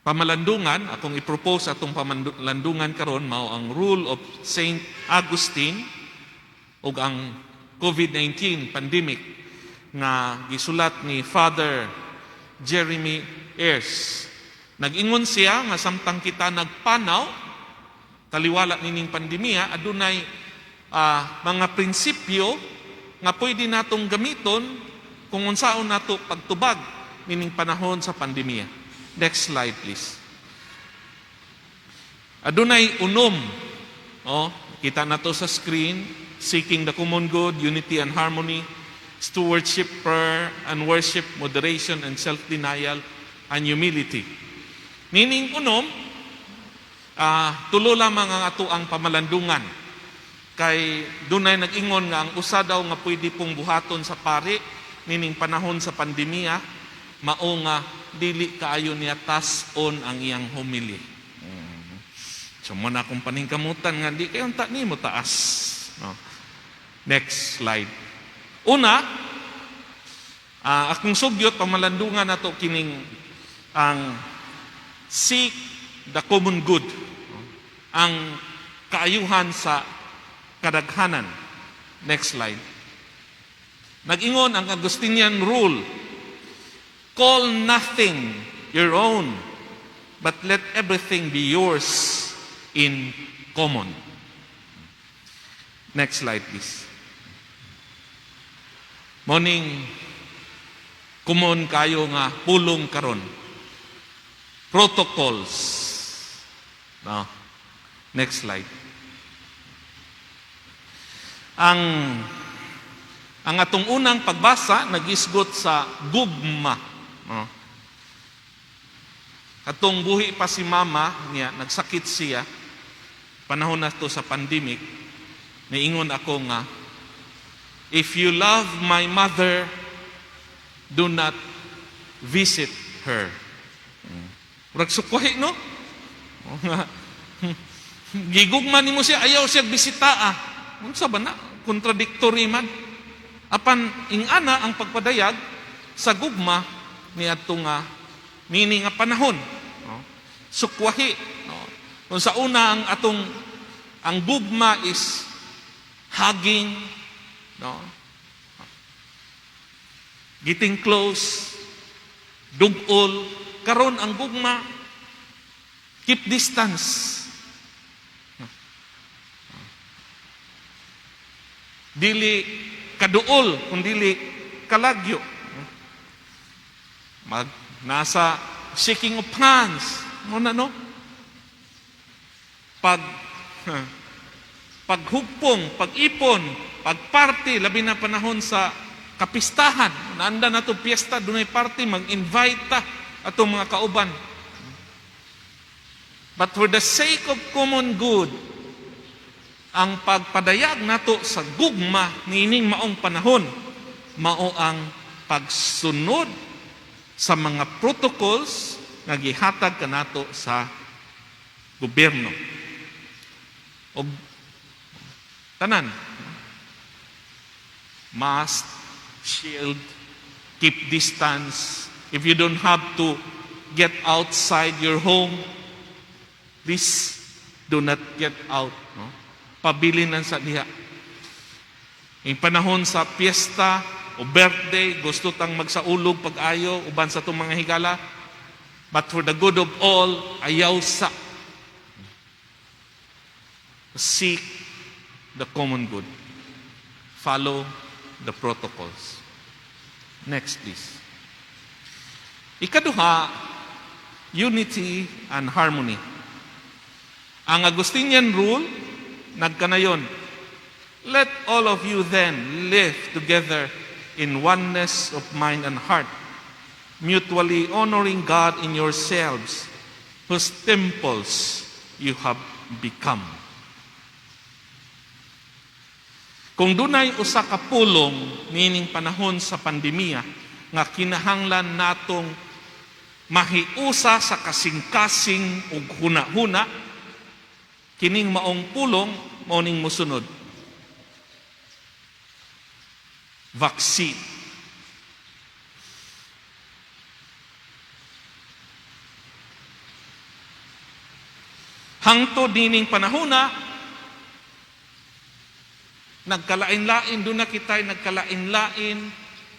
pamalandungan, akong i-propose atong pamalandungan karon mao ang Rule of Saint Augustine ug ang COVID-19 pandemic nga gisulat ni Father Jeremy Ayres. Nag-ingon siya nga samtang kita nagpanaw taliwala nining pandemya, adunay mga prinsipyo nga pwede natong gamiton kung unsaon nato pagtubag nining panahon sa pandemya. Next slide, please. Adunay unom. Kita na to sa screen. Seeking the common good, unity and harmony, stewardship, prayer and worship, moderation and self-denial, and humility. Meaning unom, tulo lamang ang ato ang pamalandungan. Kay dunay nag-ingon nga ang usa daw nga pwede pong buhaton sa pari nining panahon sa pandemya, mao nga dili kaayo niya tas-on ang iyang homily. So mo na akong paningkamutan nga di kayo ta nimo taas. No. Next slide. Una, akong sugyot pamalandungan nato kining ang seek the common good. Ang kaayuhan sa kadaghanan. Next slide. Nag-ingon ang Augustinian rule, call nothing your own, but let everything be yours in common. Next slide, please. Morning, common kayo nga pulong karon. Protocols. No. Next slide. Ang atong unang pagbasa nag-isgot sa gugma. Katong buhi pa si mama niya, nagsakit siya, panahon na to sa pandemic, niingon ako nga, if you love my mother, do not visit her. Murag sukwahi, no? Gigugma ni mo siya, ayaw siya bisita. Unsa ba na? Contradictory man. Apan ingana ang pagpadayag sa gugma ni adto nga meaning nga panahon. Sukwahi. Kung sa una ang gugma is hugging, getting close, dugol. Karon ang gugma, keep distance. Dili kaduol, kundi kalagyo. Nasa shaking of hands. No? Paghugpong, pag-ipon, pagparty, labi na panahon sa kapistahan. Naanda na ito piyesta, dunay party, mag-invite ta atong mga kauban. But for the sake of common good, ang pagpadayag nato sa gugma niining maong panahon, mao ang pagsunod sa mga protocols nga gihatag kanato sa gobyerno. Og tanan, mask, shield, keep distance. If you don't have to get outside your home, please do not get out. No? Pabilinan sa diha. Yung panahon sa piyesta o birthday, gusto tang magsaulog pag-ayo, uban sa itong mga higala. But for the good of all, ayaw sa. Seek the common good. Follow the protocols. Next, please. Ikaduha, unity and harmony. Ang Augustinian rule, nagkanayon, let all of you then live together in oneness of mind and heart, mutually honoring God in yourselves, whose temples you have become. Kung dunay usa ka pulong nining panahon sa pandemya nga kinahanglan natong mahiusa sa kasing-kasing ug huna-huna, kining maong pulong mao ning mosunod. Vaccine. Hangtod nining panahona, nagkalain-lain, doon na kita'y nagkalain-lain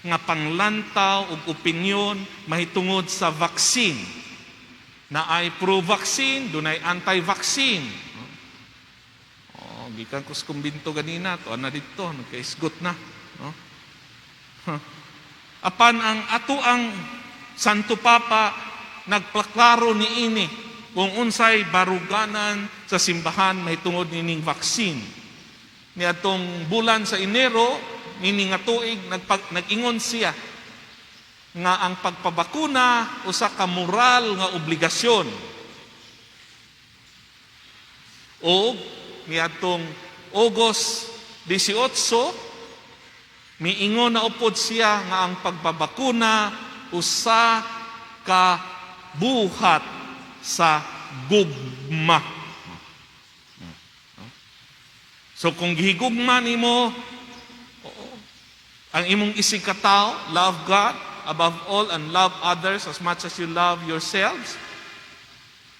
nga panglantaw ug opinyon mahitungod sa vaccine. Na ay pro-vaccine, doon ay anti-vaccine. Gikan ko sa kumbinto ganina, to na dito, nagkaisgot na. No? Apan ang ato ang Santo Papa nagpaklaro ni ini kung unsay baruganan sa simbahan mahitungod nining vaccine. Ni atong bulan sa Enero, nining nga tuig, nag-ingon siya nga ang pagpabakuna usa ka moral nga obligasyon. O niadtong August 18, miingon na upod siya nga ang pagbabakuna usa ka buhat sa gugma. So kung gihigugma nimo ang imong isig katao, love God above all and love others as much as you love yourselves,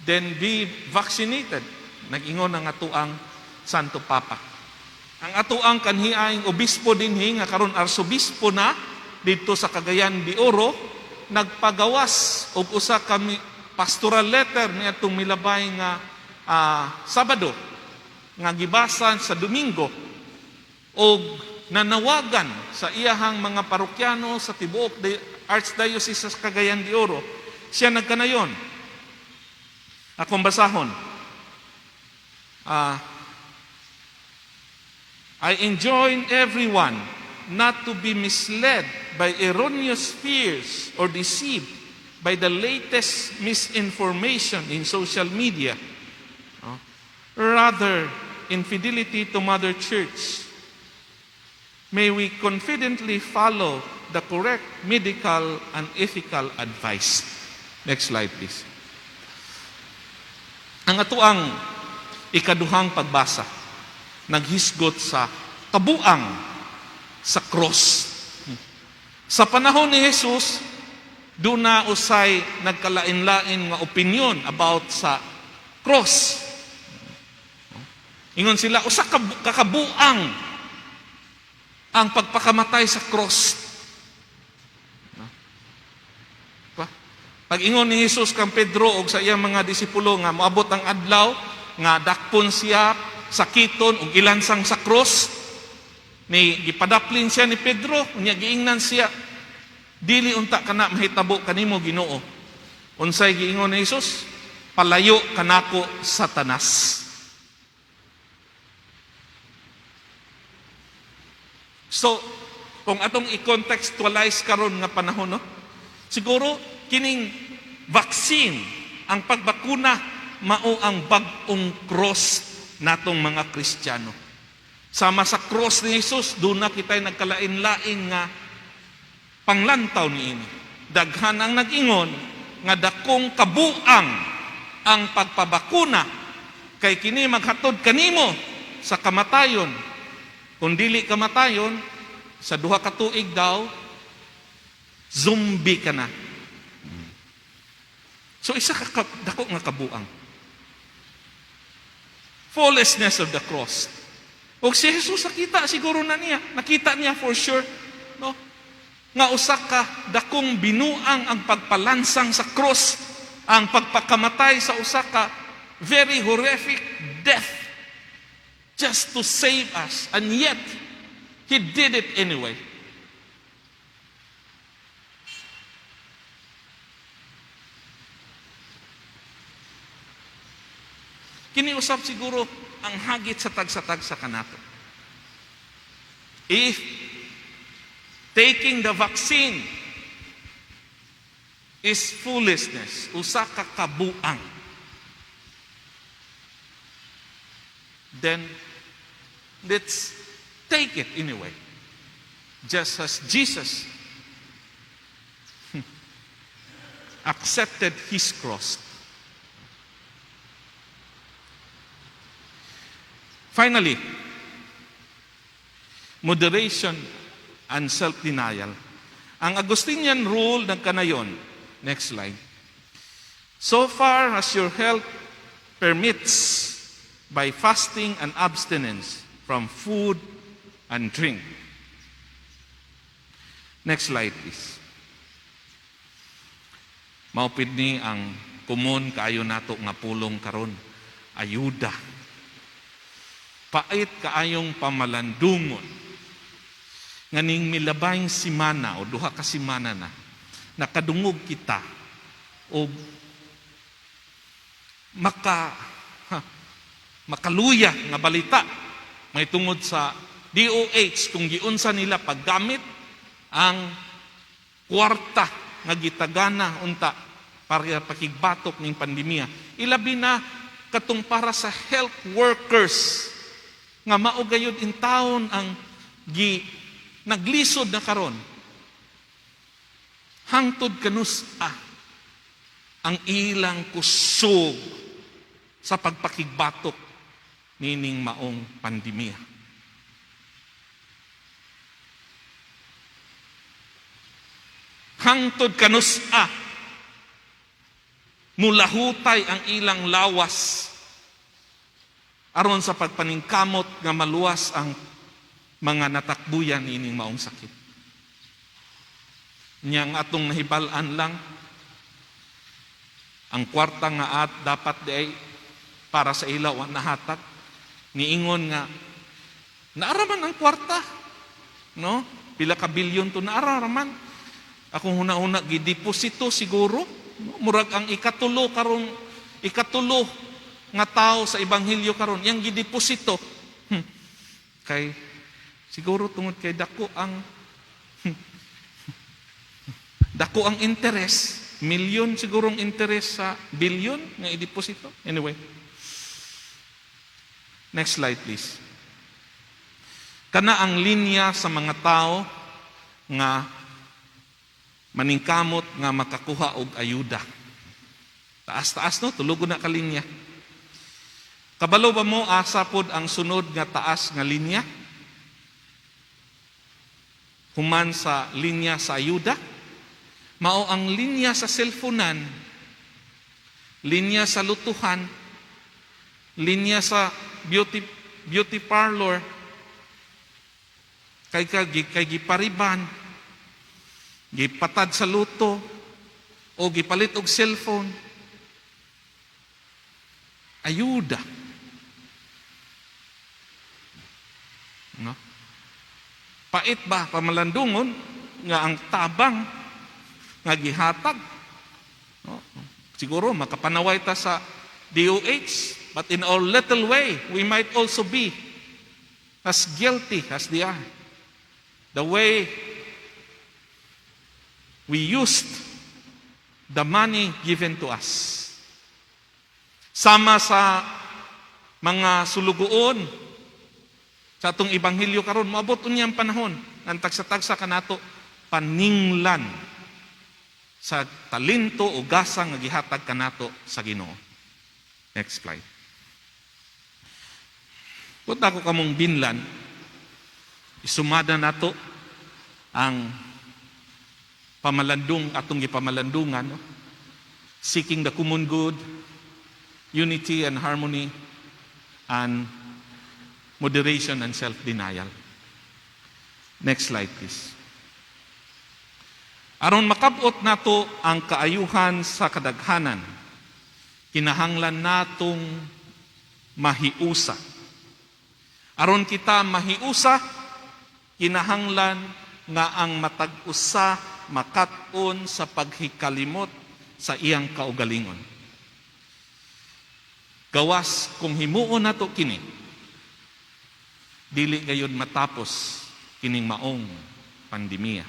then be vaccinated. Nag-ingon ang atuang Santo Papa. Ang atuang kanhiaing obispo dinhi nga karon arsobispo na dito sa Cagayan de Oro, nagpagawas og usa ka pastoral letter ni atong milabay nga Sabado nga gibasan sa Domingo og nanawagan sa iyahang mga parokyano sa tibuok Archdiocese sa Cagayan de Oro. Siya nagkanayon. Akong basahon. I enjoin everyone not to be misled by erroneous fears or deceived by the latest misinformation in social media. Rather, in fidelity to Mother Church, may we confidently follow the correct medical and ethical advice. Next slide, please. Ang atuang ikaduhang pagbasa, naghisgot sa kabuang sa cross. Sa panahon ni Jesus, doon na usay nagkalain-lain nga opinion about sa cross. Ingon sila, usa kakabuang ang pagpakamatay sa cross. Pag ingon ni Jesus kang Pedro o sa iyang mga disipulo nga moabot ang adlaw nga dakpon siya, sakiton ug ilansang sa cross, ni gipadaplin siya ni Pedro, unya giingnan siya, dili unta kana mahitabo kanimo Ginoo. Unsay giingon ni Jesus? Palayo kanako Satanas. So, kung atong i-contextualize karon nga panahon, no? Siguro kining vaccine, ang pagbakuna, mao ang bag-ong cross natong mga Kristiyano. Sama sa cross ni Jesus, doon na kita'y nagkalain-lain nga panglantaw niini. Daghan ang nag-ingon nga dakong kabuang ang pagpabakuna kay kini maghatod kanimo sa kamatayon. Kung dili kamatayon, sa duha ka tuig daw, zombie ka na. So isa ka dako nga kabuang. Foolishness of the cross. O si Jesus nakita siguro na niya, nakita niya for sure, no? Nga usa ka dakong binuang ang pagpalansang sa cross, ang pagpakamatay sa usa ka very horrific death just to save us, and yet he did it anyway. Kiniusap siguro ang hagit sa tagsa-tagsa kanato. If taking the vaccine is foolishness, usa ka kabuang, then let's take it anyway. Just as Jesus accepted his cross. Finally, moderation and self-denial. Ang Augustinian rule ng kanayon, next slide. So far as your health permits by fasting and abstinence from food and drink. Next slide, please. Maupid ni ang kumon kaayo nato nga pulong karon, ayuda. Pait kaayong pamalandungon. Nganing milabayng simana o duha ka simana na, nakadungog kita o makaluya nga balita may tungod sa DOH kung giunsa nila paggamit ang kwarta nga gitagana unta para pakigbatok ning pandemya. Ilabi na katong para sa health workers nga maugayod in taon ang naglisod na karon. Hangtod kanusa ang ilang kusog sa pagpakigbatok nining maong pandemya. Hangtod kanusa mulahutay ang ilang lawas aron sa pagpaningkamot nga maluwas ang mga natakbuyan nining maong sakit. Niyang atong nahibalan lang ang kwarta nga at dapat di para sa ilaw ang nahatag niingon nga naaraman ang kwarta, no? Pila ka bilyon to naaraman. Akong huna-huna gideposito siguro murag ang ikatulo nga tao sa ebanghelyo karon yang gideposito kay siguro tungod kay dako ang interest, milyon sigurong interest sa bilyon nga ideposito. Anyway, next slide please. Kana ang linya sa mga tao nga maningkamot nga makakuha og ayuda. Taas-taas no, tulugo na ka linya. Kabalo ba mo asa pod ang sunod nga taas nga linya? Human sa linya sa ayuda, mao ang linya sa cellphonean, linya sa lutuhan, linya sa beauty parlor, kay gipariban, gipatad sa luto, o gipalit og cellphone. Ayuda. No? Pait ba pamalandungon nga ang tabang nga gihatag? No? Siguro makapanaway ta sa DOH, but in our little way, we might also be as guilty as they are. The way we used the money given to us. Sama sa mga sulugoon sa atong ebanghelyo karon, maabot unyang panahon ang tagsa-tagsa kanato paninglan sa talento o gasa nga gihatag kanato sa Ginoo. Next slide. Kung ako kamong binlan, isumada nato ang pamalandong atong gipamalandungan, no? Seeking the common good, unity and harmony, and moderation and self-denial. Next slide, please. Aron makabot nato ang kaayuhan sa kadaghanan, kinahanglan natong mahiusa. Aron kita mahiusa, kinahanglan nga ang matag-usa makat-on sa paghikalimot sa iyang kaugalingon. Gawas kung himuon nato kini, dili gayud matapos kining maong pandemya.